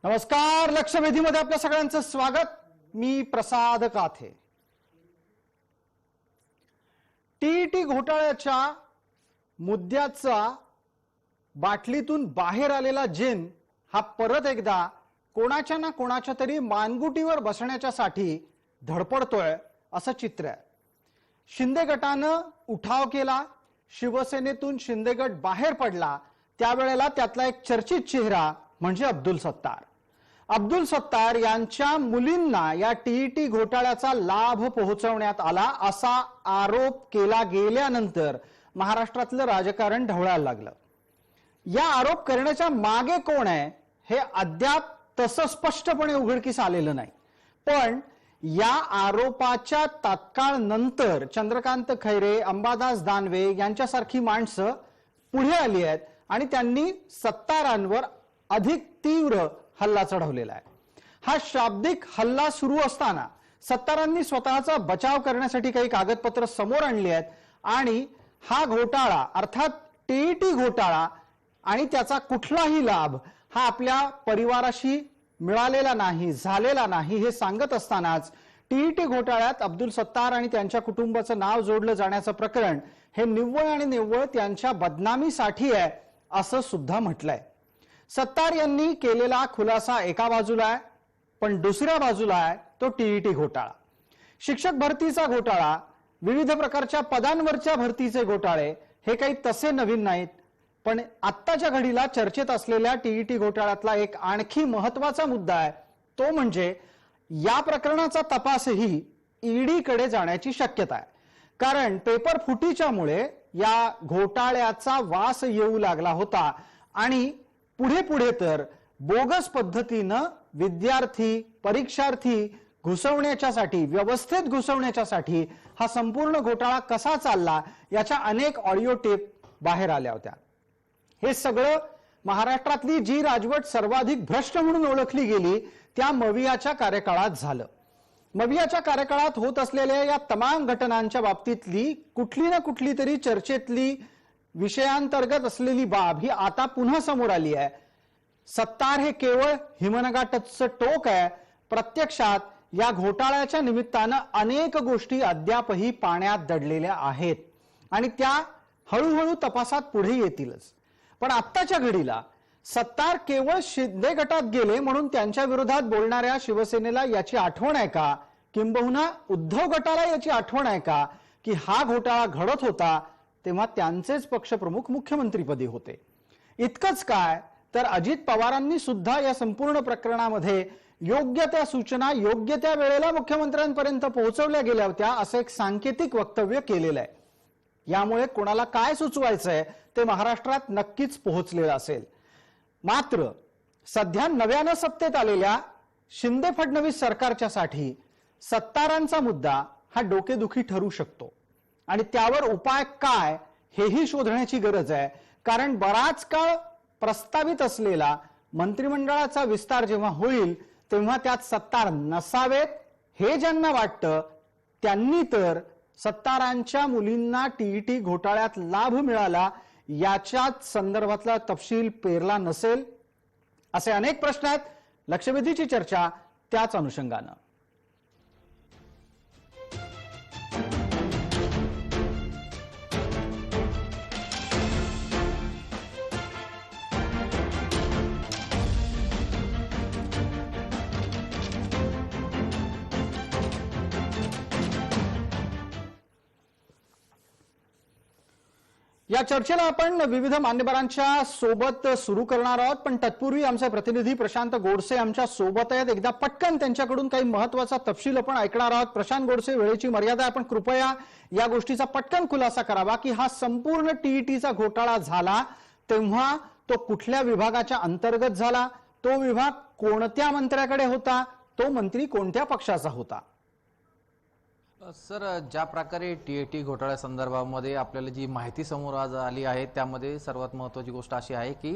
नमस्कार. लक्षवेधीमध्ये आपल्या सगळ्यांचं स्वागत. मी प्रसाद काथे. टीईटी घोटाळ्याच्या मुद्द्याचा बाटलीतून बाहेर आलेला जिन हा परत एकदा कोणाच्या ना कोणाच्या तरी मानगुटीवर बसण्याच्यासाठी धडपडतोय असं चित्र आहे. शिंदे गटानं उठाव केला, शिवसेनेतून शिंदे गट बाहेर पडला. त्यावेळेला त्यातला एक चर्चित चेहरा म्हणजे अब्दुल सत्तार. अब्दुल सत्तार यांच्या मुलींना या टीईटी घोटाळ्याचा लाभ पोहोचवण्यात आला असा आरोप केला गेल्यानंतर महाराष्ट्रातलं राजकारण ढवळायला लागलं. या आरोप करण्याच्या मागे कोण आहे हे अद्याप तसं स्पष्टपणे उघडकीस आलेलं नाही. पण या आरोपाच्या तात्काळ नंतर चंद्रकांत खैरे, अंबादास दानवे यांच्यासारखी माणसं पुढे आली आहेत आणि त्यांनी सत्तारांवर अधिक तीव्र हल्ला चढवलेला आहे. हा शाब्दिक हल्ला सुरू असताना सत्तारांनी स्वतःचा बचाव करण्यासाठी काही कागदपत्र समोर आणली आहेत आणि हा घोटाळा अर्थात टीईटी घोटाळा आणि त्याचा कुठलाही लाभ हा आपल्या परिवाराशी मिळालेला नाही, झालेला नाही हे सांगत असतानाच टीईटी घोटाळ्यात अब्दुल सत्तार आणि त्यांच्या कुटुंबाचं नाव जोडलं जाण्याचं प्रकरण हे निव्वळ आणि निव्वळ त्यांच्या बदनामीसाठी आहे असं सुद्धा म्हटलंय. सत्तार यांनी केलेला खुलासा एका बाजूला आहे, पण दुसऱ्या बाजूला आहे तो टीईटी घोटाळा. शिक्षक भरतीचा घोटाळा, विविध प्रकारच्या पदांवरच्या भरतीचे घोटाळे हे काही तसे नवीन नाहीत. पण आत्ताच्या घडीला चर्चेत असलेल्या टीईटी घोटाळ्यातला एक आणखी महत्वाचा मुद्दा आहे तो म्हणजे या प्रकरणाचा तपासही ईडीकडे जाण्याची शक्यता आहे. कारण पेपर फुटीच्यामुळे या घोटाळ्याचा वास येऊ लागला होता आणि पुढे पुढे तर बोगस पद्धतीनं विद्यार्थी, परीक्षार्थी घुसवण्याच्यासाठी, व्यवस्थेत घुसवण्याच्यासाठी हा संपूर्ण घोटाळा कसा चालला याच्या अनेक ऑडिओ टेप बाहेर आल्या होत्या. हे सगळं महाराष्ट्रातली जी राजवट सर्वाधिक भ्रष्ट म्हणून ओळखली गेली त्या मवियाच्या कार्यकाळात झालं. मवियाच्या कार्यकाळात होत असलेल्या या तमाम घटनांच्या बाबतीतली कुठली ना कुठली तरी चर्चेतली विषयांतर्गत असलेली बाब ही आता पुन्हा समोर आली आहे. सत्तार हे केवळ हिमनगाटचं टोक आहे. प्रत्यक्षात या घोटाळ्याच्या निमित्तानं अनेक गोष्टी अद्यापही पाण्यात दडलेल्या आहेत आणि त्या हळूहळू तपासात पुढे येतीलच. पण आत्ताच्या घडीला सत्तार केवळ शिंदे गटात गेले म्हणून त्यांच्या विरोधात बोलणाऱ्या शिवसेनेला याची आठवण आहे का, किंबहुना उद्धव गटाला याची आठवण आहे का की हा घोटाळा घडत होता तेव्हा त्यांचेच पक्षप्रमुख मुख्यमंत्रीपदी होते. इतकंच काय तर अजित पवारांनी सुद्धा या संपूर्ण प्रकरणामध्ये योग्य त्या सूचना योग्य त्या वेळेला मुख्यमंत्र्यांपर्यंत पोहोचवल्या गेल्या होत्या असं एक सांकेतिक वक्तव्य केलेलं आहे. यामुळे कोणाला काय सुचवायचंय ते महाराष्ट्रात नक्कीच पोहोचलेलं असेल. मात्र सध्या नव्यानं सत्तेत आलेल्या शिंदे फडणवीस सरकारच्यासाठी सत्तारांचा मुद्दा हा डोकेदुखी ठरू शकतो आणि त्यावर उपाय काय हेही शोधण्याची गरज आहे. कारण बराच काळ प्रस्तावित असलेला मंत्रिमंडळाचा विस्तार जेव्हा होईल तेव्हा त्यात सत्तार नसावेत हे ज्यांना वाटतं त्यांनी तर सत्तारांच्या मुलींना टीईटी घोटाळ्यात लाभ मिळाला याच्याच संदर्भातला तपशील पेरला नसेल असे अनेक प्रश्न आहेत. लक्षवेधीची चर्चा त्याच अनुषंगानं. या चर्चेला आपण विविध मान्यवरांच्या सोबत सुरू करणार आहोत. पण तत्पूर्वी आमचे प्रतिनिधी प्रशांत गोडसे आमच्या सोबत आहेत. एकदा पटकन त्यांच्याकडून काही महत्वाचा तपशील आपण ऐकणार आहोत. प्रशांत गोडसे, वेळेची मर्यादा आहे, आपण कृपया या गोष्टीचा पटकन खुलासा करावा की हा संपूर्ण टीईटीचा घोटाळा झाला तेव्हा तो कुठल्या विभागाच्या अंतर्गत झाला, तो विभाग कोणत्या मंत्र्याकडे होता, तो मंत्री कोणत्या पक्षाचा होता. सर, ज्या प्रकारे टी घोटाळ्या संदर्भामध्ये आपल्याला जी माहिती समोर आज आली आहे त्यामध्ये सर्वात महत्त्वाची गोष्ट अशी आहे की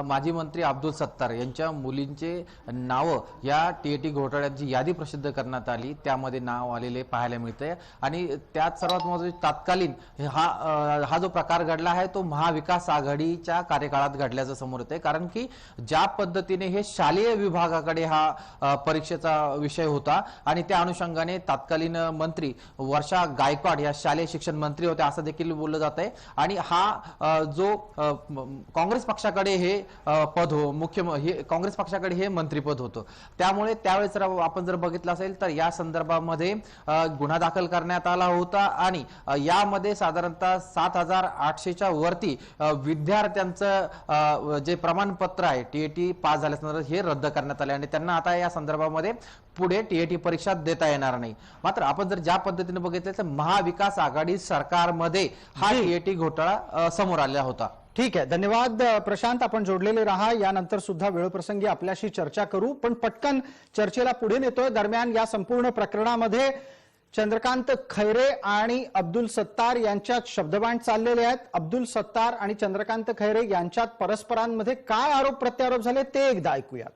माजी मंत्री अब्दुल सत्तार यांच्या मुलींचे नावं या टी घोटाळ्यात जी यादी प्रसिद्ध करण्यात आली त्यामध्ये नाव आलेले पाहायला मिळते आणि त्यात सर्वात महत्त्वाचे तात्कालीन हा जो प्रकार घडला आहे तो महाविकास आघाडीच्या कार्यकाळात घडल्याचं समोर येते। कारण की ज्या पद्धतीने हे शालेय विभागाकडे हा परीक्षेचा विषय होता आणि त्या अनुषंगाने तात्कालीन मंत्री वर्षा गायकवाड या शालेय शिक्षण मंत्री होते असं देखील बोललं जात आहे आणि हा जो काँग्रेस पक्षाकडे हे पद हे काँग्रेस पक्षाकडे हे मंत्रीपद होतं। त्यामुळे त्यावेळेस आपण जर बघितलं असेल तर या संदर्भामध्ये गुन्हा दाखल करण्यात आला होता आणि यामध्ये साधारणतः 7,800च्या वरती विद्यार्थ्यांचं जे प्रमाणपत्र आहे टी पास झाल्यानंतर हे रद्द करण्यात आले आणि त्यांना आता या संदर्भामध्ये पुढे टी परीक्षा देता येणार नाही। मात्र आपण जर ज्या पद्धतीने बघितलं तर महाविकास आघाडी सरकारमध्ये हा टी घोटाळा समोर आलेला होता। ठीक आहे, धन्यवाद प्रशांत, आपण जोडलेले राहा। यानंतर सुद्धा वेळप्रसंगी आपल्याशी चर्चा करू, पण पटकन चर्चेला पुढे नेतोय। दरम्यान या संपूर्ण प्रकरणामध्ये चंद्रकांत खैरे आणि अब्दुल सत्तार यांच्यात शब्दबाण चाललेले आहेत। अब्दुल सत्तार आणि चंद्रकांत खैरे यांच्यात परस्परांमध्ये काय आरोप प्रत्यारोप झाले ते एकदा ऐकूयात।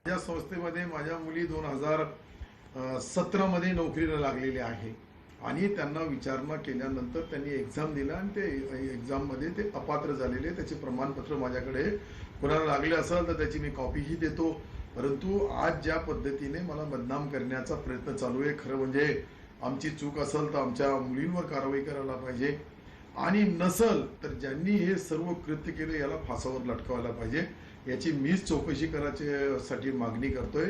या संस्थेमध्ये माझ्या मुली 2017 मध्ये नोकरीला लागलेल्या आहे आणि त्यांना विचारणा केल्यानंतर त्यांनी एक्झाम दिला आणि ते एक्झाम मध्ये ते अपात्र झालेले, त्याचे प्रमाणपत्र माझ्याकडे कोणाला लागले असेल तर त्याची मी कॉपीही देतो। परंतु आज ज्या पद्धतीने मला बदनाम करण्याचा प्रयत्न चालू आहे, खरं म्हणजे आमची चूक असेल तर आमच्या मुलींवर कारवाई करायला पाहिजे आणि नसल तर ज्यांनी हे सर्व कृत्य केले याला फासावर लटकवायला पाहिजे, याची मीच चौकशी करायची मागणी करतोय।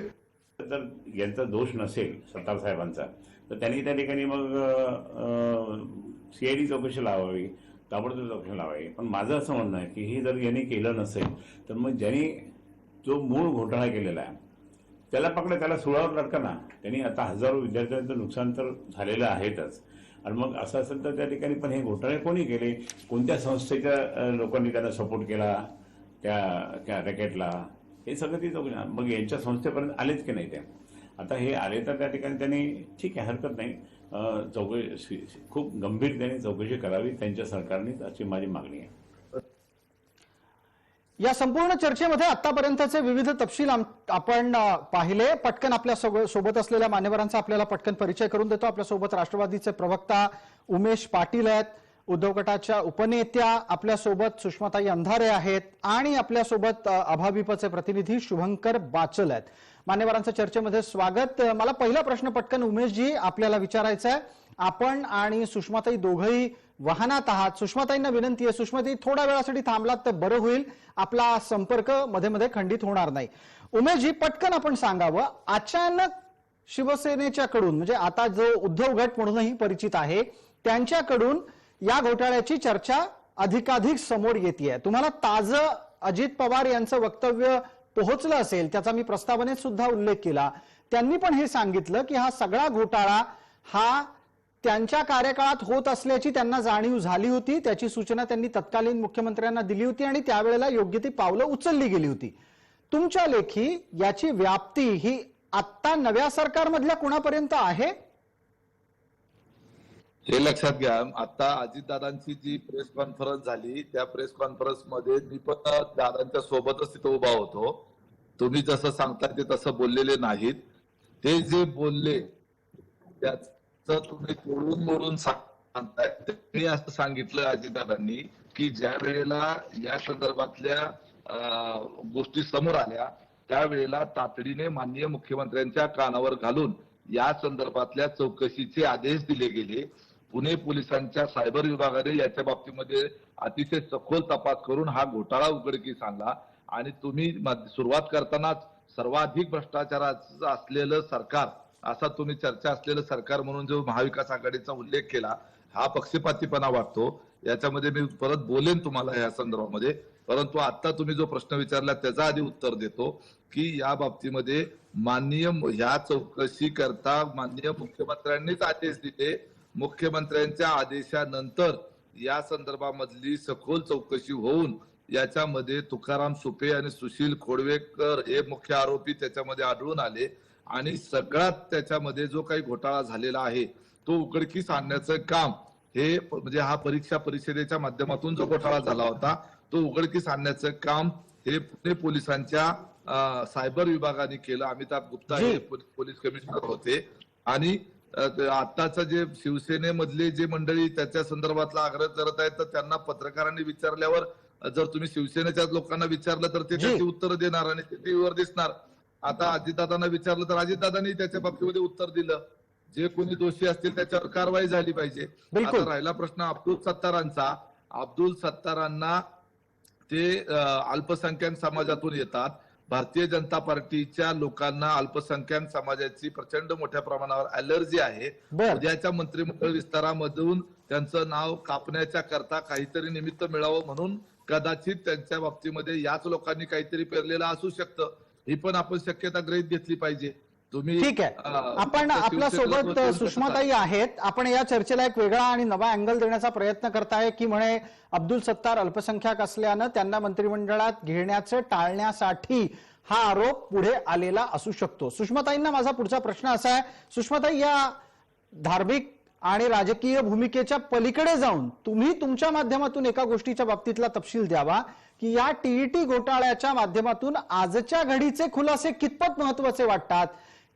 जर यांचा दोष नसेल सत्तार साहेबांचा तर त्यांनी त्या ठिकाणी मग सीआयडी चौकशी लावावी, ताबडतोब चौकशी लावावी। पण माझं असं म्हणणं आहे की हे जर यांनी केलं नसेल तर मग ज्यांनी जो मूळ घोटाळा केलेला आहे त्याला पकडा, त्याला सुळावर लटका ना। त्यांनी आता हजारो विद्यार्थ्यांचं नुकसान तर झालेलं आहेतच आणि मग असं असेल तर त्या ठिकाणी पण हे घोटाळे कोणी केले, कोणत्या संस्थेच्या लोकांनी त्यांना सपोर्ट केला त्या रॅकेटला, हे सगळं ती चौकशी, मग यांच्या संस्थेपर्यंत आलेच की नाही ते। आता हे आले तर त्या ठिकाणी त्यांनी ठीक आहे, हरकत नाही, चौकशी खूप गंभीर त्यांनी चौकशी करावी त्यांच्या सरकारने, अशी माझी मागणी आहे। या संपूर्ण चर्चेमध्ये आतापर्यंतचे विविध तपशील आपण पाहिले। पटकन आपल्या सोबत असलेल्या मान्यवरांचा आपल्याला पटकन परिचय करून देतो। आपल्यासोबत राष्ट्रवादीचे प्रवक्ता उमेश पाटील आहेत, उद्धव गटाच्या उपनेत्या आपल्यासोबत सुषमाताई अंधारे आहेत आणि आपल्यासोबत अभाविपचे प्रतिनिधी शुभंकर बाचल आहेत। मान्यवरांचं चर्चेमध्ये स्वागत। मला पहिला प्रश्न पटकन उमेशजी आपल्याला विचारायचा आहे। आपण आणि सुषमाताई दोघंही वाहनात आहात। सुषमाताईंना विनंती आहे, सुषमाताई थोड्या वेळासाठी थांबलात तर बरं होईल, आपला संपर्क मध्ये मध्ये खंडित होणार नाही। उमेशजी पटकन आपण सांगावं, अचानक शिवसेनेच्याकडून म्हणजे आता जो उद्धव गट म्हणूनही परिचित आहे त्यांच्याकडून या घोटाळ्याची चर्चा अधिकाधिक समोर येते। तुम्हाला ताजं अजित पवार यांचं वक्तव्य पोहोचलं असेल, त्याचा मी प्रस्तावनेत सुद्धा उल्लेख केला। त्यांनी पण हे सांगितलं की हा सगळा घोटाळा हा त्यांच्या कार्यकाळात होत असल्याची त्यांना जाणीव झाली होती, त्याची सूचना त्यांनी तत्कालीन मुख्यमंत्र्यांना दिली होती आणि त्यावेळेला योग्य ती पावलं उचलली गेली होती। तुमच्या लेखी याची व्याप्ती ही आता नव्या सरकारमधल्या कोणापर्यंत आहे हे लक्षात घ्या। आता अजितदादांची जी प्रेस कॉन्फरन्स झाली त्या प्रेस कॉन्फरन्स मध्ये मी पण दादांच्या सोबतच तिथे उभा होतो। तुम्ही जसं सांगताय ते तसं बोललेले नाहीत, ते जे बोलले त्याचं तुम्ही तोडून मोडून सांगताय। मी असं सांगितलं अजितदादांनी की ज्या वेळेला या संदर्भातल्या गोष्टी समोर आल्या त्यावेळेला तातडीने माननीय मुख्यमंत्र्यांच्या कानावर घालून या संदर्भातल्या चौकशीचे आदेश दिले गेले। पुणे पोलिसांच्या सायबर विभागाने याच्या बाबतीमध्ये अतिशय सखोल तपास करून हा घोटाळा उघडकीस आणला आणि तुम्ही सुरुवात करतानाच सर्वाधिक भ्रष्टाचाराचं असलेलं सरकार, असा तुम्ही चर्चा असलेलं सरकार म्हणून जो महाविकास आघाडीचा उल्लेख केला, हा पक्षपातीपणा वाटतो। याच्यामध्ये मी परत बोलेन तुम्हाला या संदर्भामध्ये, परंतु आता तुम्ही जो प्रश्न विचारला त्याचा आधी उत्तर देतो की या बाबतीमध्ये माननीय ह्या चौकशी करता माननीय मुख्यमंत्र्यांनीच आदेश दिले। मुख्यमंत्र्यांच्या आदेशानंतर या संदर्भामधली सखोल चौकशी होऊन याच्यामध्ये तुकाराम सुपे आणि सुशील खोडवेकर हे मुख्य आरोपी त्याच्यामध्ये आढळून आले आणि सगळ्यात त्याच्यामध्ये जो काही घोटाळा झालेला आहे तो उघडकीस आणण्याचं काम हे म्हणजे हा परीक्षा परिषदेच्या माध्यमातून जो घोटाळा झाला होता तो उघडकीस आणण्याचं काम हे पुणे पोलिसांच्या सायबर विभागाने केलं. अमिताभ गुप्ता हे पोलीस कमिशनर होते आणि आताच जे शिवसेनेमधले जे मंडळी त्याच्या संदर्भातला आग्रह करत आहेत तर त्यांना पत्रकारांनी विचारल्यावर जर तुम्ही शिवसेनेच्याच लोकांना विचारलं तर ते त्याची उत्तर देणार आणि ते टीव्हीवर दिसणार. आता अजितदादांना विचारलं तर अजितदादांनी त्याच्या बाबतीमध्ये उत्तर दिलं. जे कोणी दोषी असतील त्याच्यावर कारवाई झाली पाहिजे. आता राहिला प्रश्न अब्दुल सत्तारांचा. अब्दुल सत्तारांना ते अल्पसंख्याक समाजातून येतात. भारतीय जनता पार्टीच्या लोकांना अल्पसंख्याक समाजाची प्रचंड मोठ्या प्रमाणावर अलर्जी आहे. उद्याच्या मंत्रिमंडळ विस्तारामधून त्यांचं नाव कापण्याच्या करता काहीतरी निमित्त मिळावं म्हणून कदाचित त्यांच्या बाबतीमध्ये याच लोकांनी काहीतरी पेरलेलं असू शकतं. ही पण आपण शक्यता गृहीत घेतली पाहिजे. तुम्ही ठीक आहे. आपण आपल्या सोबत सुषमाताई आहेत. आपण या चर्चेला एक वेगळा आणि नवा अँगल देण्याचा प्रयत्न करताय की म्हणे अब्दुल सत्तार अल्पसंख्याक असल्यानं त्यांना मंत्रिमंडळात घेण्याचं टाळण्यासाठी हा आरोप पुढे आलेला असू शकतो. सुषमाताईंना माझा पुढचा प्रश्न असा आहे, सुषमाताई, या धार्मिक आणि राजकीय भूमिकेच्या पलीकडे जाऊन तुम्ही तुमच्या माध्यमातून एका गोष्टीच्या बाबतीतला तपशील द्यावा की या टीईटी घोटाळ्याच्या माध्यमातून आजच्या घडीचे खुलासे कितपत महत्वाचे वाटतात.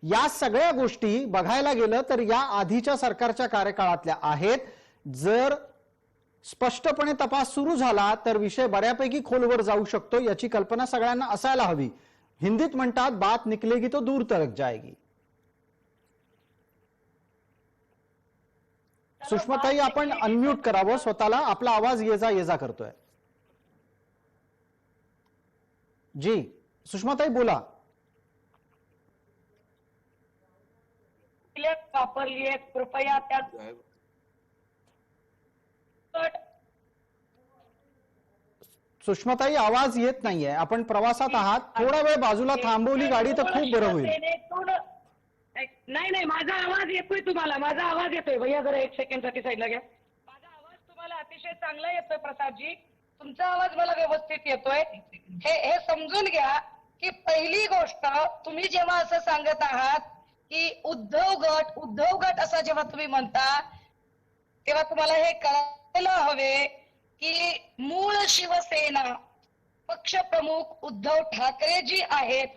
या सगळ्या गोष्टी बघायला गेलं तर या आधीच्या सरकारच्या कार्यकाळातल्या आहेत. जर स्पष्टपणे तपास सुरू झाला तर विषय बऱ्यापैकी खोलवर जाऊ शकतो. याची कल्पना सगळ्यांना असायला हवी. हिंदीत म्हणतात बात निकलेगी तो दूर तक जाएगी. सुषमाताई, आपण अनम्यूट करावं स्वतःला. आपला आवाज ये जा करतोय. जी सुषमाताई बोला. वापरली आहे, कृपया त्यात सुषमाताई आवाज येत नाहीये. आपण प्रवासात आहात. थोडा वेळ बाजूला थांबवली गाडी तर खूप बरं होईल. नाही, माझा आवाज येतोय तुम्हाला. माझा आवाज येतोय. भैया जरा एक सेकंड साठी साईडला घ्या. माझा आवाज तुम्हाला अतिशय चांगला येतोय प्रसादजी. तुमचा आवाज मला व्यवस्थित येतोय. हे समजून घ्या की पहिली गोष्ट, तुम्ही जेव्हा असं सांगत आहात की उद्धव गट असा जेव्हा तुम्ही म्हणता तेव्हा तुम्हाला हे कळायला हवे की मूळ शिवसेना पक्ष प्रमुख उद्धव ठाकरे जी आहेत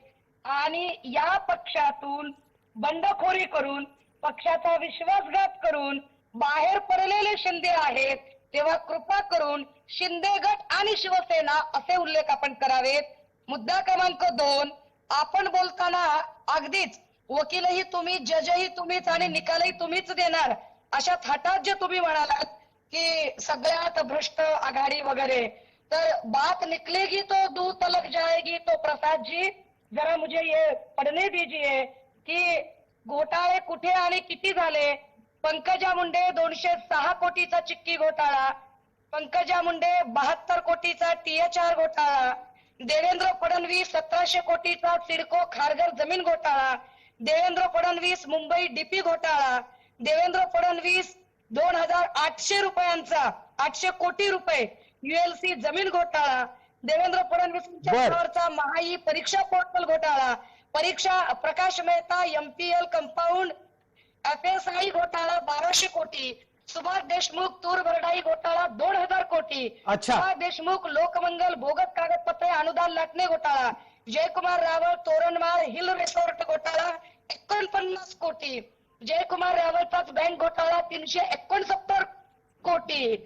आणि या पक्षातून बंडखोरी करून पक्षाचा विश्वासघात करून बाहेर पडलेले शिंदे आहेत. तेव्हा कृपा करून शिंदे गट आणि शिवसेना असे उल्लेख आपण करावेत. मुद्दा क्रमांक 2, आपण बोलताना अगदीच वकीलही तुम्ही, जजही तुम्हीच आणि निकालही तुम्हीच देणार अशा थाटात जे तुम्ही म्हणालात की सगळ्यात भ्रष्ट आघाडी वगैरे, तर बात निकलेगी तो दूर तलक जाएगी. तो प्रसाद जी जरा मुझे ये पढ़ने दीजिए की घोटाळे कुठे आणि किती झाले. पंकजा मुंडे 206 कोटीचा चिक्की घोटाळा, पंकजा मुंडे 72 कोटीचा THR घोटाळा, देवेंद्र फडणवीस 1700 कोटीचा सिडको खारघर जमीन घोटाळा, देवेंद्र फडणवीस मुंबई DP घोटाळा, देवेंद्र फडणवीस 2800 रुपयांचा 800 कोटी रुपये ULC जमीन घोटाळा, देवेंद्र फडणवीस महाई परीक्षा पोर्टल घोटाळा, परीक्षा Prakash Mehta MPL compound FSI घोटाळा 1200 कोटी, सुभाष देशमुख तूर भरडाई घोटाळा 2000 कोटी, सुभाष देशमुख लोकमंगल बोगस कागदपत्रे अनुदान लाटणे घोटाळा, जयकुमार रावल तोरणमाळ हिल रिसॉर्ट घोटाळा 49 कोटी, जयकुमार रावलचाच बँक घोटाळा 369 कोटी,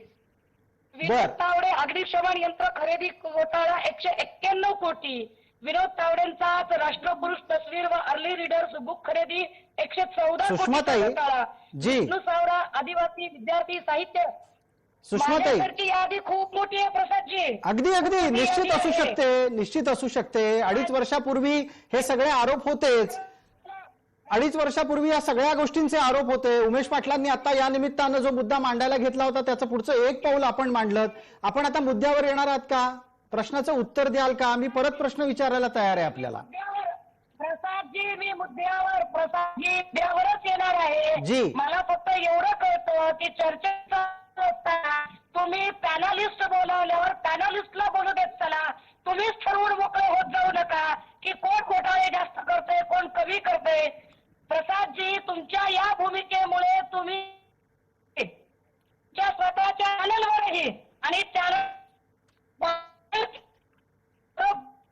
विनोद तावडे अग्निशमन यंत्र खरेदी घोटाळा 191 कोटी, विनोद तावडेंचा राष्ट्रपुरुष तस्वीर व अर्ली रीडर्स बुक खरेदी 114 कोटी घोटाळा, विष्णू सावरा आदिवासी विद्यार्थी साहित्य. सुषमाताई, यादी खूप मोठी आहे प्रसादजी. अगदी निश्चित असू शकते. 2.5 वर्षापूर्वी हे सगळे आरोप होतेच. 2.5 वर्षापूर्वी या सगळ्या गोष्टींचे आरोप होते. उमेश पाटलांनी आता या निमित्तानं जो मुद्दा मांडायला घेतला होता त्याचं पुढचं एक पाऊल आपण मांडलं. आपण आता मुद्द्यावर येणार आहात का? प्रश्नाचं उत्तर द्याल का? मी परत प्रश्न विचारायला तयार आहे आपल्याला. प्रसादजी, मी मुद्द्यावरच येणार आहे. मला फक्त एवढं कळतं की चर्चेचा तुम्ही पॅनलिस्ट बोलावल्यावर पॅनलिस्टला बोलू देत चला. तुम्हीच ठरवून मोकळे होत जाऊ नका की कोण घोटाळे जास्त करतोय, कोण कमी करतोय.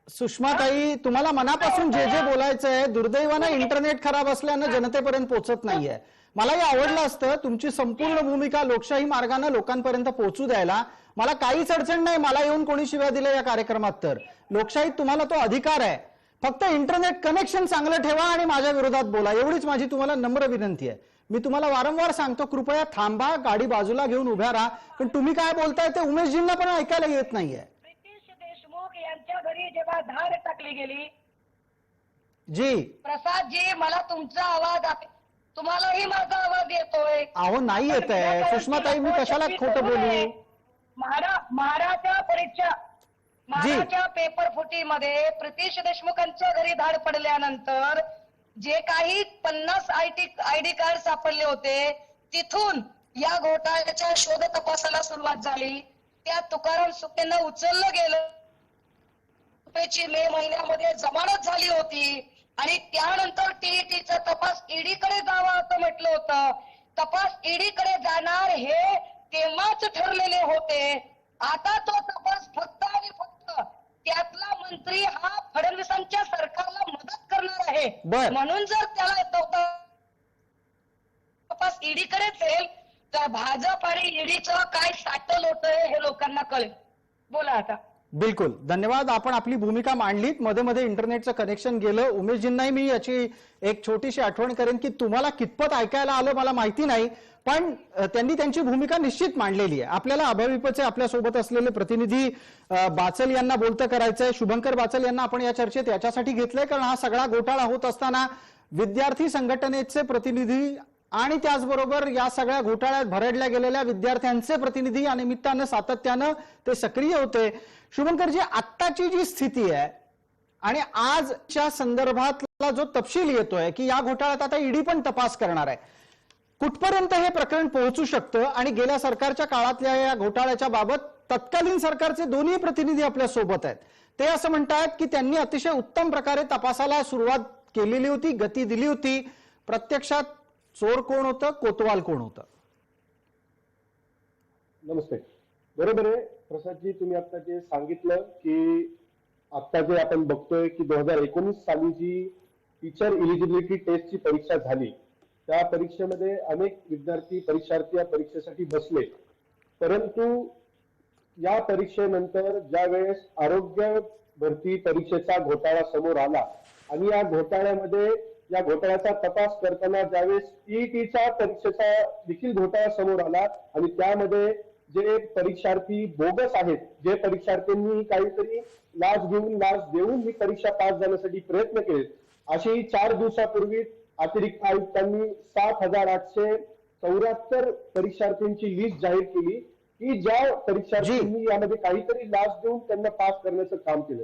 सुषमाताई, तुम्हाला मनापासून जे जे बोलायचं आहे, दुर्दैवानं इंटरनेट खराब असल्यानं जनतेपर्यंत पोहोचत नाहीये. मलाही आवडलं असतं तुमची संपूर्ण भूमिका लोकशाही मार्गाने लोकांपर्यंत पोहोचू द्यायला. मला काहीच अडचण नाही मला येऊन कोणी शिव्या दिल्या या कार्यक्रमात. तर लोकशाहीत तुम्हाला तो अधिकार आहे. फक्त इंटरनेट कनेक्शन चांगलं ठेवा आणि माझ्या विरोधात बोला, एवढीच माझी तुम्हाला नम्र विनंती आहे. मी तुम्हाला वारंवार सांगतो, कृपया थांबा, गाडी बाजूला घेऊन उभ्या राहा. पण तुम्ही काय बोलताय ते उमेशजींना पण ऐकायला येत नाहीये. प्रितेश देशमुख यांच्या घरी जेव्हा धाड टाकली गेली, जी प्रसाद जी, मला तुमचा आवाज तुम्हालाही माझा आवाज येतोय. अहो नाही येत आहे सुषमाताई, मी कशाला खोटं बोलू. महाराच्या पेपर फुटीमध्ये प्रितेश देशमुखांच्या घरी धाड पडल्यानंतर जे काही 50 आयडी कार्ड सापडले होते, तिथून या घोटाळ्याच्या शोध तपासाला सुरुवात झाली. त्या तुकाराम सुपेंना उचललं गेलं. रुपयाची मे महिन्यामध्ये जमानत झाली होती आणि त्यानंतर टीईटीचा तपास ईडीकडे जावा असं म्हटलं होतं. तपास ईडीकडे जाणार हे तेव्हाच ठरलेले होते. आता तो तपास फक्त आणि फक्त त्यातला मंत्री हा फडणवीसांच्या सरकारला मदत करणार आहे. बर. म्हणून जर त्याला तपास ईडीकडेच येईल तर भाजप आणि ईडीचं काय साटल होतंय हे लोकांना कळेल. बोला आता. बिलकुल, धन्यवाद. आपण आपली भूमिका मांडलीत. मध्ये मध्ये इंटरनेटचं कनेक्शन गेलं. उमेशजींनाही मी याची एक छोटीशी आठवण करेन की तुम्हाला कितपत ऐकायला आलं मला माहिती नाही, पण त्यांनी त्यांची भूमिका निश्चित मांडलेली आहे. आपल्याला अभाविपचे आपल्यासोबत असलेले प्रतिनिधी बाचल यांना बोलतं करायचंय. शुभंकर बाचल यांना आपण या चर्चेत याच्यासाठी घेतलंय कारण हा सगळा घोटाळा होत असताना विद्यार्थी संघटनेचे प्रतिनिधी आणि त्याचबरोबर या सगळ्या घोटाळ्यात भरडल्या गेलेल्या विद्यार्थ्यांचे प्रतिनिधी या निमित्तानं सातत्यानं ते सक्रिय होते. शुभंकरजी, आत्ताची जी स्थिती आहे आणि आजच्या संदर्भातला जो तपशील येतोय की या घोटाळ्यात आता ईडी पण तपास करणार आहे, कुठपर्यंत हे प्रकरण पोहोचू शकतं? आणि गेल्या सरकारच्या काळातल्या या घोटाळ्याच्या बाबत तत्कालीन सरकारचे दोन्ही प्रतिनिधी आपल्या सोबत आहेत. ते असं म्हणतात की त्यांनी अतिशय उत्तम प्रकारे तपासाला सुरुवात केलेली होती, गती दिली होती. प्रत्यक्षात चोर कोण होतं, कोतवाल कोण होतं? नमस्ते. बरोबर आहे प्रसादजी, तुम्ही आता जे सांगितलं की आता जे आपण बघतोय की 2019 साली जी टीचर इलिजिबिलिटी टेस्टची परीक्षा झाली, त्या परीक्षेमध्ये अनेक विद्यार्थी परीक्षार्थी या परीक्षेसाठी बसले. परंतु या परीक्षेनंतर ज्या वेळेस आरोग्य भरती परीक्षेचा घोटाळा समोर आला आणि या घोटाळ्याचा तपास करताना ज्यावेळेस टीईटीचा परीक्षेचा देखील घोटाळा समोर आला आणि त्यामध्ये जे परीक्षार्थी बोगस आहेत, जे परीक्षार्थ्यांनी काहीतरी लाच देऊन ही परीक्षा पास झाण्यासाठी प्रयत्न केले, अशी 4 दिवसापूर्वी अतिरिक्त आयुक्तांनी 7,874 परीक्षार्थींची लिस्ट जाहीर केली की ज्या परीक्षार्थींनी यामध्ये काहीतरी लाच देऊन त्यांना पास करण्याचं काम केलं.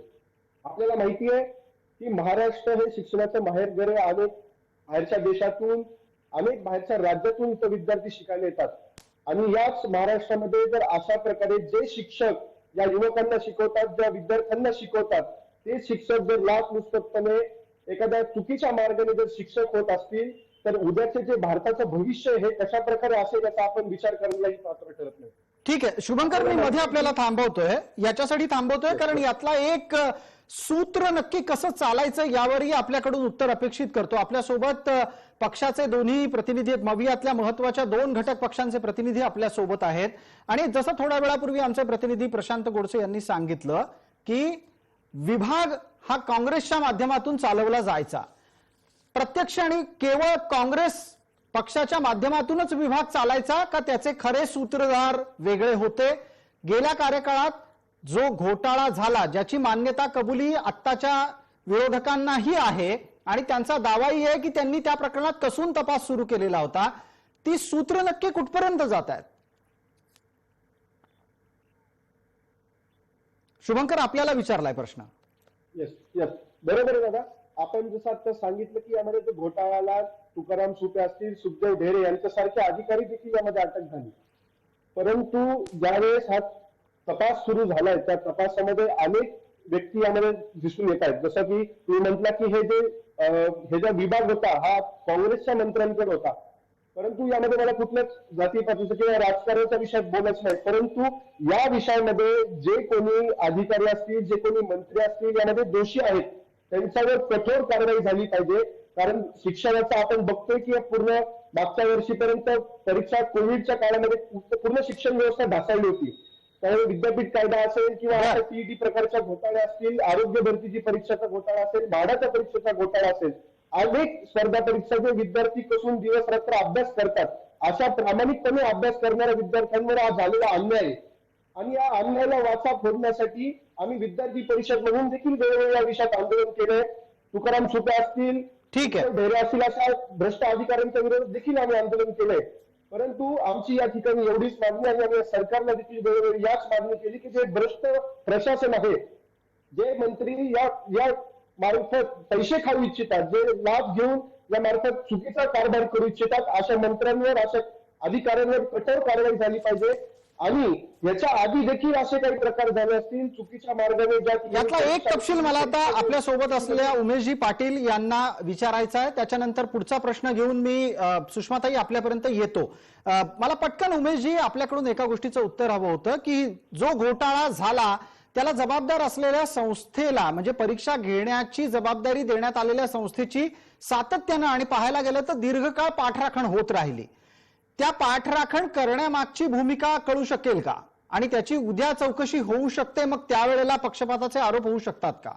आपल्याला माहिती आहे की महाराष्ट्र हे शिक्षणाचं माहेरघर आहे. अनेक बाहेरच्या देशातून, अनेक बाहेरच्या राज्यातून इथं विद्यार्थी शिकायला येतात आणि याच महाराष्ट्रामध्ये जर अशा प्रकारे जे शिक्षक या युवकांना शिकवतात, ज्या विद्यार्थ्यांना शिकवतात, ते शिक्षक जर लाचलुचपतपणे एखाद्या चुकीच्या मार्गाने जर शिक्षक होत असतील तर उद्याचे जे भारताचं भविष्य हे कशा प्रकारे असेल याचा आपण विचार करायलाही पात्र ठरत नाही. ठीक आहे शुभंकर, मी मध्ये आपल्याला थांबवतोय, याच्यासाठी थांबवतोय कारण यातला एक सूत्र नक्की कसं चालायचं यावरही आपल्याकडून उत्तर अपेक्षित करतो. आपल्यासोबत पक्षाचे दोन्ही प्रतिनिधी आहेत, मवियातल्या महत्वाच्या 2 घटक पक्षांचे प्रतिनिधी आपल्या सोबत आहेत. आणि जसं थोड्या वेळापूर्वी आमचे प्रतिनिधी प्रशांत गोडसे यांनी सांगितलं की विभाग हा काँग्रेसच्या माध्यमातून चालवला जायचा, प्रत्यक्ष आणि केवळ काँग्रेस पक्षाच्या माध्यमातूनच विभाग चालायचा का त्याचे खरे सूत्रधार वेगळे होते? गेल्या कार्यकाळात जो घोटाळा झाला, ज्याची मान्यता कबुली आत्ताच्या विरोधकांनाही आहे आणि त्यांचा दावाही आहे की त्यांनी त्या प्रकरणात कसून तपास सुरू केलेला होता, ती सूत्र नक्की कुठपर्यंत जात आहेत? शुभंकर, आपल्याला विचारलाय प्रश्न. येस, बरोबर आहे दादा. आपण जसं आता सांगितलं की यामध्ये तो घोटाळ्याला तुकाराम सुपे असतील, सुखदेव ढेरे यांच्यासारखे अधिकारी देखील यामध्ये अटक झाली. परंतु ज्यावेळेस हा तपास सुरू झालाय त्या तपासामध्ये अनेक व्यक्ती यामध्ये दिसून येत आहेत. जसं की तुम्ही म्हटला की हे जो विभाग होता हा काँग्रेसच्या मंत्र्यांकडे होता. परंतु यामध्ये मला कुठल्याच जातीपातीचं किंवा राजकारणाच्या विषयात बोलायचं नाही. परंतु या विषयामध्ये जे कोणी अधिकारी असतील, जे कोणी मंत्री असतील, यामध्ये दोषी आहेत त्यांच्यावर कठोर कारवाई झाली पाहिजे. कारण शिक्षणाचा आपण बघतोय की पूर्ण मागच्या वर्षीपर्यंत परीक्षा कोविडच्या काळामध्ये पूर्ण शिक्षण व्यवस्था ढासळली होती. त्यामुळे विद्यापीठ कायदा असेल किंवा टीईटी प्रकारच्या घोटाळे असतील, आरोग्य भरतीची परीक्षेचा घोटाळा असेल, म्हाडाच्या परीक्षेचा घोटाळा असेल, अनेक स्पर्धा परीक्षाचे विद्यार्थी कसून दिवस रात्र अभ्यास करतात. अशा प्रामाणिकपणे अभ्यास करणाऱ्या विद्यार्थ्यांवर आज झालेला अन्याय आहे. आणि या अन्यायाला वाचा फोडण्यासाठी आम्ही विद्यार्थी परिषद म्हणून देखील वेगवेगळ्या विषयात आंदोलन केलंय. तुकाराम सुपे असतील, ठीक आहे, ढेरे असतील, अशा भ्रष्ट अधिकाऱ्यांच्या विरोधात देखील आम्ही आंदोलन केलंय. परंतु आमची या ठिकाणी एवढीच मागणी आहे आणि सरकारला देखील वेळोवेळी याच मागणी केली की जे भ्रष्ट प्रशासन आहे, जे मंत्री या मार्फत पैसे खाऊ इच्छितात, जे लाभ घेऊन या मार्फत चुकीचा कारभार करू इच्छितात, अशा मंत्र्यांवर, अशा अधिकाऱ्यांवर कठोर कारवाई झाली पाहिजे. आणि याच्या आधी देखील असे काही प्रकार झाले असतील चुकीच्या मार्गाने यातला एक तपशील मला आता आपल्या सोबत असलेल्या उमेशजी पाटील यांना विचारायचा आहे. त्याच्यानंतर पुढचा प्रश्न घेऊन मी सुषमाताई आपल्यापर्यंत येतो. मला पटकन उमेशजी आपल्याकडून एका गोष्टीचं उत्तर हवं होतं की जो घोटाळा झाला त्याला जबाबदार असलेल्या संस्थेला, म्हणजे परीक्षा घेण्याची जबाबदारी देण्यात आलेल्या संस्थेची सातत्यानं आणि पाहायला गेलं तर दीर्घकाळ पाठराखण होत राहिली. त्या पाठराखण करण्यामागची भूमिका कळू शकेल का? आणि त्याची उद्या चौकशी होऊ शकते, मग त्यावेळेला पक्षपाताचे आरोप होऊ शकतात का?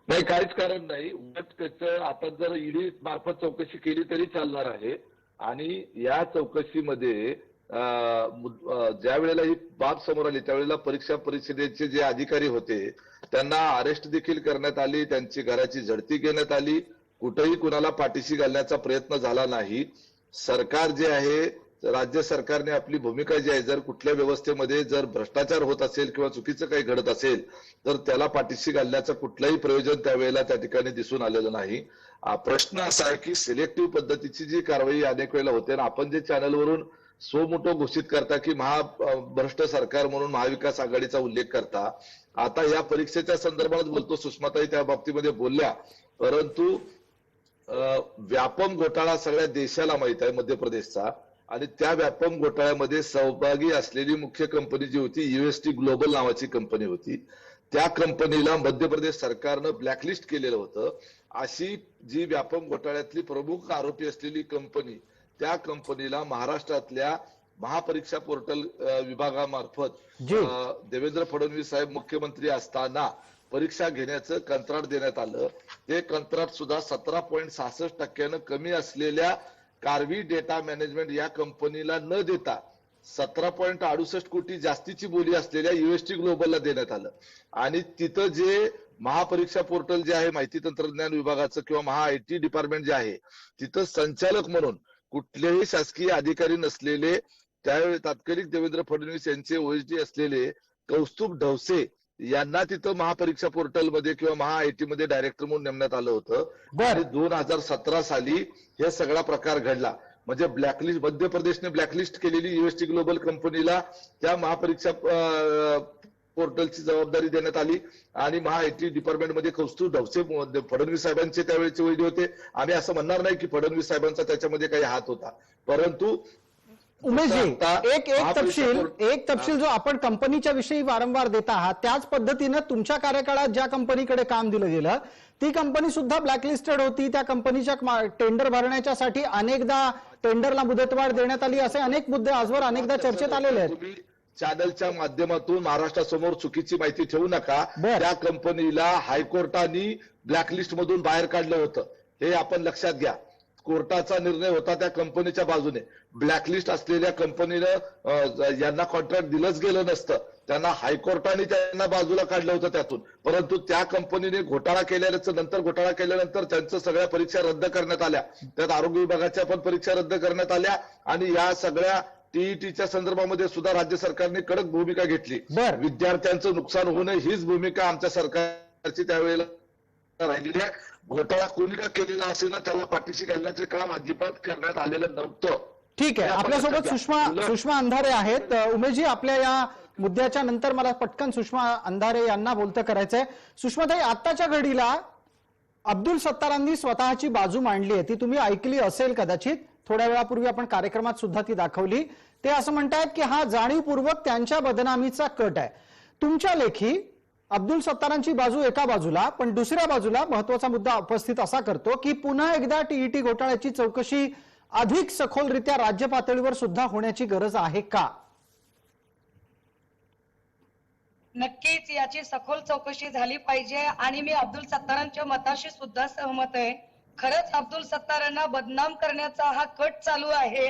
नाही, काहीच कारण नाही. उलट त्याचं आपण जर ईडी मार्फत चौकशी केली तरी चालणार आहे. आणि या चौकशीमध्ये ज्या वेळेला ही बाब समोर आली त्यावेळेला परीक्षा परिषदेचे जे अधिकारी होते त्यांना अरेस्ट देखील करण्यात आली, त्यांची घराची झडती घेण्यात आली. कुठेही कुणाला पाठीशी घालण्याचा प्रयत्न झाला नाही. सरकार जे आहे, राज्य सरकारने आपली भूमिका जी आहे, जर कुठल्या व्यवस्थेमध्ये जर भ्रष्टाचार होत असेल किंवा चुकीचं काही घडत असेल तर त्याला पाठीशी घालण्याचं कुठलंही प्रयोजन त्यावेळेला त्या ठिकाणी दिसून आलेलं नाही. प्रश्न असा आहे की सिलेक्टिव्ह पद्धतीची जी कारवाई अनेक वेळेला होते ना, आपण जे चॅनलवरून सो मोठं घोषित करता की महाभ्रष्ट सरकार म्हणून महाविकास आघाडीचा उल्लेख करता, आता या परीक्षेच्या संदर्भात बोलतो, सुषमाताई त्या बाबतीमध्ये बोलल्या, परंतु व्यापम घोटाळा सगळ्या देशाला माहित आहे मध्य प्रदेशचा. आणि त्या व्यापम घोटाळ्यामध्ये सहभागी असलेली मुख्य कंपनी जी होती यूएसटी ग्लोबल नावाची कंपनी होती. त्या कंपनीला मध्य प्रदेश सरकारनं ब्लॅकलिस्ट केलेलं होतं. अशी जी व्यापम घोटाळ्यातली प्रमुख आरोपी असलेली कंपनी, त्या कंपनीला महाराष्ट्रातल्या महापरीक्षा पोर्टल विभागामार्फत देवेंद्र फडणवीस साहेब मुख्यमंत्री असताना परीक्षा घेण्याचं कंत्राट देण्यात आलं. ते कंत्राट सुद्धा 17.66% कमी असलेल्या कार्वी डेटा मॅनेजमेंट या कंपनीला न देता 17.68 कोटी जास्तीची बोली असलेल्या यूएसटी ग्लोबलला देण्यात आलं. आणि तिथं जे महापरीक्षा पोर्टल जे आहे माहिती तंत्रज्ञान विभागाचं किंवा महा आयटी डिपार्टमेंट जे आहे, तिथं संचालक म्हणून कुठलेही शासकीय अधिकारी नसलेले, त्यावेळी तात्कालिक देवेंद्र फडणवीस यांचे ओएसडी असलेले कौस्तुभ ढवसे यांना तिथं महापरीक्षा पोर्टलमध्ये किंवा महा आयटी मध्ये डायरेक्टर म्हणून नेमण्यात आलं होतं. आणि 2017 साली हे सगळा प्रकार घडला. म्हणजे ब्लॅकलिस्ट, मध्य प्रदेशने ब्लॅकलिस्ट केलेली यूएसटी ग्लोबल कंपनीला त्या महापरीक्षा पोर्टलची जबाबदारी देण्यात आली. आणि महा आयटी डिपार्टमेंटमध्ये कौस्तुभ ढवसे फडणवीस साहेबांचे त्यावेळेचे वैद्य होते. आम्ही असं म्हणणार नाही की फडणवीस साहेबांचा त्याच्यामध्ये काही हात होता, परंतु उमेशजी एक तपशील जो आपण कंपनीच्या विषयी वारंवार देत आहात, त्याच पद्धतीनं तुमच्या कार्यकाळात ज्या कंपनीकडे काम दिलं गेलं ती कंपनी सुद्धा ब्लॅकलिस्टेड होती. त्या कंपनीच्या टेंडर भरण्याच्यासाठी अनेकदा टेंडरला मुदतवाढ देण्यात आली. असे अनेक मुद्दे आजवर अनेकदा चर्चेत आलेले आहेत. तुम्ही चॅनलच्या माध्यमातून महाराष्ट्रासमोर चुकीची माहिती ठेवू नका. त्या कंपनीला हायकोर्टाने ब्लॅकलिस्ट मधून बाहेर काढलं होतं, हे आपण लक्षात घ्या. कोर्टाचा निर्णय होता त्या कंपनीच्या बाजूने. ब्लॅकलिस्ट असलेल्या कंपनीनं यांना कॉन्ट्रॅक्ट दिलंच गेलं नसतं, त्यांना हायकोर्टाने त्यांना बाजूला काढलं होतं त्यातून. परंतु त्या कंपनीने घोटाळा केल्यानंतर त्यांचं सगळ्या परीक्षा रद्द करण्यात आल्या. त्यात आरोग्य विभागाच्या पण परीक्षा रद्द करण्यात आल्या. आणि या सगळ्या टीईटीच्या संदर्भामध्ये सुद्धा राज्य सरकारने कडक भूमिका घेतली. विद्यार्थ्यांचं नुकसान होऊ नये हीच भूमिका आमच्या सरकारची त्यावेळेला राहिलेली आहे. घोटाळा कोणी का केलेला असेल ना त्याला पाठीशी घालण्याचे काम अजिबात करण्यात आलेलं नव्हतं. ठीक आहे, आपल्यासोबत सुषमा अंधारे आहेत. उमेशजी, आपल्या या मुद्द्याच्या नंतर मला पटकन सुषमा अंधारे यांना बोलतं करायचंय. सुषमाताई, आत्ताच्या घडीला अब्दुल सत्तारांनी स्वतःची बाजू मांडली आहे, ती तुम्ही ऐकली असेल कदाचित. थोड्या वेळापूर्वी आपण कार्यक्रमात सुद्धा ती दाखवली. ते असं म्हणतायत की हा जाणीवपूर्वक त्यांच्या बदनामीचा कट आहे. तुमच्या लेखी अब्दुल सत्तारांची बाजू एका बाजूला, पण दुसऱ्या बाजूला महत्वाचा मुद्दा उपस्थित असा करतो की पुन्हा एकदा टीईटी घोटाळ्याची चौकशी अधिक सखोलरित्या राज्य पातळीवर सुद्धा होण्याची गरज आहे का? नक्कीच याची सखोल चौकशी झाली पाहिजे आणि मी अब्दुल सत्तारांच्या मताशी सुद्धा सहमत आहे. खरंच अब्दुल सत्तारांना बदनाम करण्याचा हा कट चालू आहे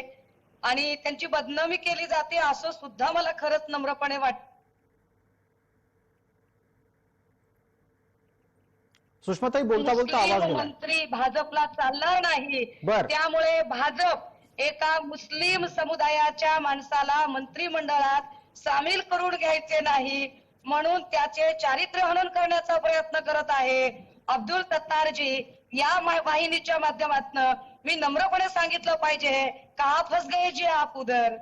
आणि त्यांची बदनामी केली जाते असं सुद्धा मला खरंच नम्रपणे वाटतं. सुषमाताई बोलता बोलता आवाज मुस्लिम गेला. मंत्री भाजपला चालणार नाही. बर. त्यामुळे भाजप एका मुस्लिम समुदायाच्या माणसाला मंत्रिमंडळात सामील करून घ्यायचे नाही म्हणून त्याचे चारित्र्य हनन करण्याचा प्रयत्न करत आहे. अब्दुल सत्तारजी या वाहिनीच्या माध्यमातून मी नम्रपणे सांगितलं पाहिजे कहा फस गए जी आप उधर.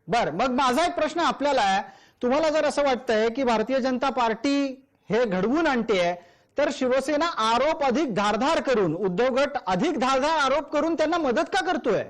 बर, मग माझा एक प्रश्न आपल्याला आहे. तुम्हाला जर असं वाटतंय की भारतीय जनता पार्टी हे घडवून आणते, तर शिवसेना आरोप अधिक धारधार करून, उद्धव गट अधिक धारधार आरोप करून त्यांना मदत का करतोय?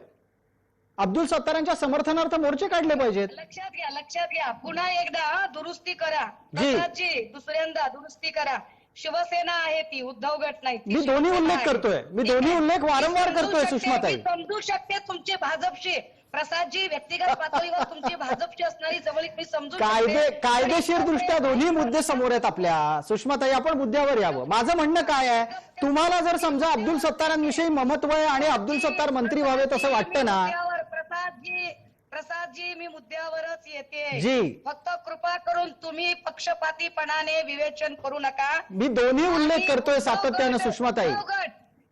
अब्दुल सत्तारांच्या समर्थनार्थ मोर्चे काढले पाहिजेत. लक्षात घ्या पुन्हा एकदा दुरुस्ती करा जी. प्रसादजी, दुसऱ्यांदा दुरुस्ती करा. शिवसेना आहे ती, उद्धव गट नाही. ती मी दोन्ही शिवसेना उल्लेख आहे. करतोय, मी दोन्ही उल्लेख वारंवार करतोय सुषमाताई. मी समजू शकते तुमची भाजपशी, प्रसादजी व्यक्तिगत पातळीवर तुमची भाजपची असणारी जवळीक मी समजू शकते. कायदेशीर दृष्ट्या दोन्ही मुद्दे समोर आहेत आपल्या. सुषमाताई, आपण मुद्द्यावर यावं. माझं म्हणणं काय आहे, तुम्हाला जर समजा अब्दुल सत्तारांविषयी ममत्व आहे आणि अब्दुल सत्तार मंत्री व्हावेत असं वाटतं ना, प्रसादजी मी मुद्द्यावरच येते. जी. फक्त कृपा करून तुम्ही पक्षपातीपणाने विवेचन करू नका. मी दोन्ही उल्लेख करतोय सातत्यानं सुषमाताई.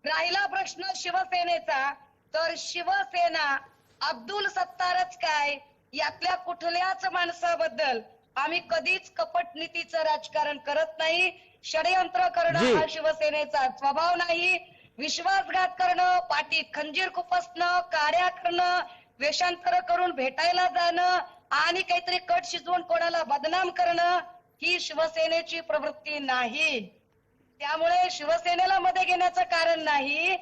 राहिला प्रश्न शिवसेनेचा, तर शिवसेना अब्दुल सत्तारच काय यातल्या कुठल्याच माणसाबद्दल आम्ही कधीच कपट नीतीचं राजकारण करत नाही. षडयंत्र करणं हा शिवसेनेचा स्वभाव नाही. विश्वासघात करणं, पाठीत खंजीर खुपसणं, काड्या करणं, वेषांतर करून भेटायला जाणं आणि काहीतरी कट शिजवून कोणाला बदनाम करणं ही शिवसेनेची प्रवृत्ती नाही. त्यामुळे शिवसेनेला मध्ये घेण्याचं कारण नाही.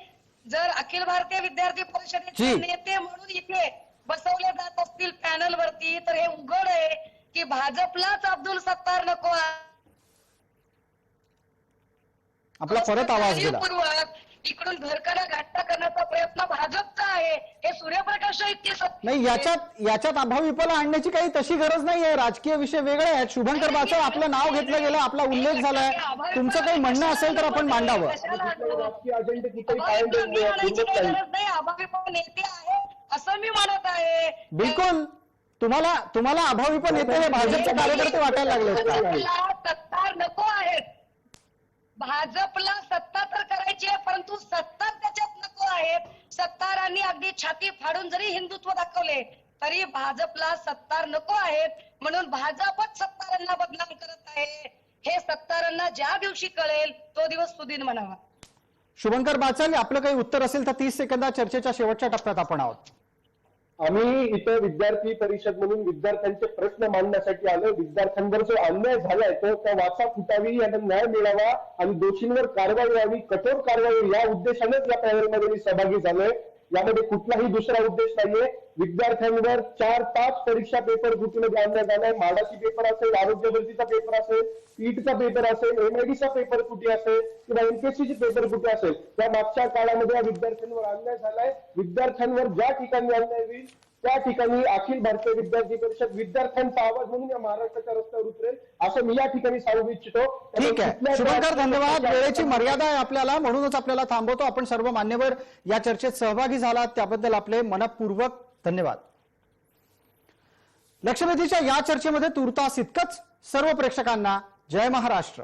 जर अखिल भारतीय विद्यार्थी परिषदेचे नेते म्हणून इथे बसवले जात असतील पॅनल वरती, तर हे उघड आहे की भाजपलाच अब्दुल सत्तार नको आहे. आपला परत आवाज गेला. इकडून घरकडा घाट्टा करण्याचा प्रयत्न भाजपचा आहे हे सूर्यप्रकाश इतके नाही. याच्यात अभाविपला आणण्याची काही तशी गरज नाहीये. राजकीय विषय वेगळे आहेत. शुभंकर बाचळ आपलं नाव घेतलं गेलं, आपला उल्लेख झालाय. तुमचं काही म्हणणं असेल तर आपण मांडावं. राजकीय अजेंडे कुठेही कायम नाही. अभाविप नेते आहे असं मी म्हणत आहे. बिलकुल. तुम्हाला अभाविप नेते हे भाजपचे कार्यकर्ते वाटायला लागलेत का? सत्तार नको आहेत. भाजपला सत्ता तर करायची आहे, परंतु सत्ता त्याच्यात नको आहेत. सत्तारांनी अगदी छाती फाडून जरी हिंदुत्व दाखवले तरी भाजपला सत्तार नको आहेत. म्हणून भाजपच सत्तारांना बदनाम करत आहे. हे सत्तारांना ज्या दिवशी कळेल तो दिवस सुदिन म्हणावा. शुभंकर बाचल, आपलं काही उत्तर असेल तर 30 सेकंदात चर्चेच्या शेवटच्या टप्प्यात आपण आहोत. आम्ही इथं विद्यार्थी परिषद म्हणून विद्यार्थ्यांचे प्रश्न मांडण्यासाठी आलो. विद्यार्थ्यांवर जो अन्याय झालाय तो त्या वाचा फुटावी, यांना न्याय मिळावा आणि दोषींवर कारवाई व्हावी, कठोर कारवाई, या उद्देशानेच या पॅनलमध्ये मी सहभागी झालोय. यामध्ये कुठलाही दुसरा उद्देश नाहीये. विद्यार्थ्यांवर 4-5 परीक्षा पेपर फुटीमध्ये आणण्यात आलाय. माडाची पेपर असेल, आरोग्य भरतीचा पेपर असेल, ईटचा पेपर असेल, MIDचा पेपर फुटी असेल किंवा MPSCची पेपर फुटी असेल, त्या मागच्या काळामध्ये या विद्यार्थ्यांवर अन्याय झालाय. विद्यार्थ्यांवर ज्या ठिकाणी अन्याय होईल त्या ठिकाणी अखिल भारतीय विद्यार्थी परिषद विद्यार्थ्यांचा आवाज म्हणून या महाराष्ट्राच्या रस्त्यावर उतरेल असं मी या ठिकाणी सांगू इच्छितो. ठीक आहे शुभंकर, धन्यवाद. वेळेची मर्यादा आहे आपल्याला, म्हणूनच आपल्याला थांबवतो. आपण सर्व मान्यवर या चर्चेत सहभागी झालात त्याबद्दल आपले मनपूर्वक धन्यवाद. लक्षवेधीच्या या चर्चेमध्ये तुर्तास इतकंच. सर्व प्रेक्षकांना जय महाराष्ट्र.